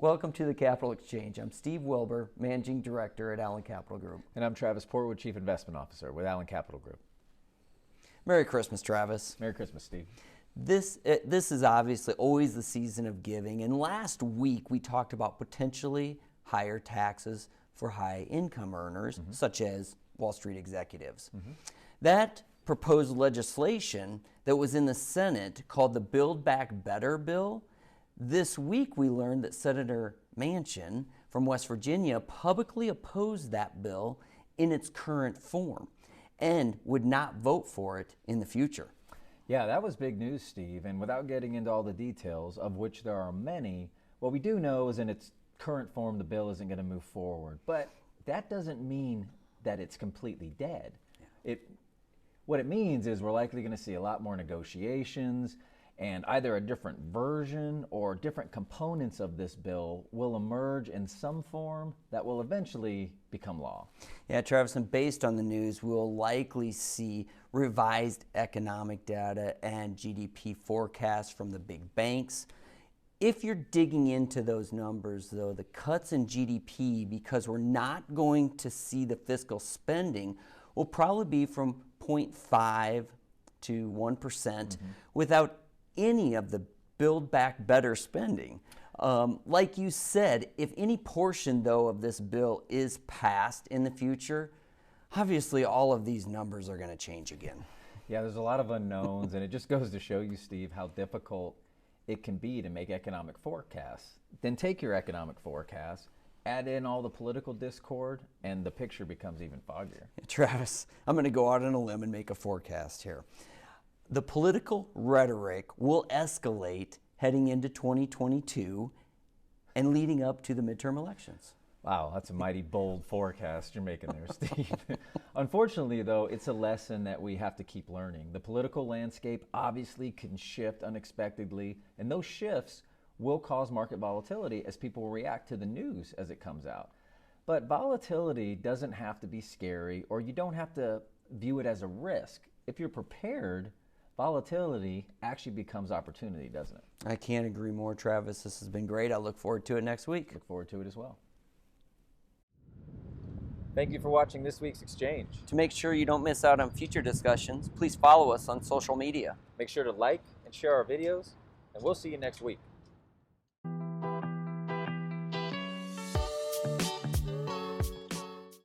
Welcome to the Capital Exchange. I'm Steve Wilbur, Managing Director at Allen Capital Group. And I'm Travis Portwood, Chief Investment Officer with Allen Capital Group. Merry Christmas, Travis. Merry Christmas, Steve. This is obviously always the season of giving, and last week we talked about potentially higher taxes for high income earners, such as Wall Street executives. That proposed legislation that was in the Senate called the Build Back Better bill. This week we learned that Senator Manchin from West Virginia publicly opposed that bill in its current form and would not vote for it in the future. Yeah, that was big news, Steve. And without getting into all the details, of which there are many, what we do know is in its current form the bill isn't going to move forward. But that doesn't mean that it's completely dead. What it means is we're likely going to see a lot more negotiations, and either a different version or different components of this bill will emerge in some form that will eventually become law. Yeah, Travis, and based on the news, we'll likely see revised economic data and GDP forecasts from the big banks. If you're digging into those numbers, though, the cuts in GDP, because we're not going to see the fiscal spending, will probably be from 0.5 to 1% without any of the Build Back Better spending. Like you said, if any portion, though, of this bill is passed in the future, obviously all of these numbers are going to change again. Yeah, there's a lot of unknowns, and it just goes to show you, Steve, how difficult it can be to make economic forecasts. Then take your economic forecast, add in all the political discord, and the picture becomes even foggier. Travis, I'm going to go out on a limb and make a forecast here. The political rhetoric will escalate heading into 2022 and leading up to the midterm elections. Wow, that's a mighty bold forecast you're making there, Steve. Unfortunately, though, it's a lesson that we have to keep learning. The political landscape obviously can shift unexpectedly, and those shifts will cause market volatility as people react to the news as it comes out. But volatility doesn't have to be scary, or you don't have to view it as a risk. If you're prepared, volatility actually becomes opportunity, doesn't it? I can't agree more, Travis. This has been great. I look forward to it next week. Look forward to it as well. Thank you for watching this week's Exchange. To make sure you don't miss out on future discussions, please follow us on social media. Make sure to like and share our videos, and we'll see you next week.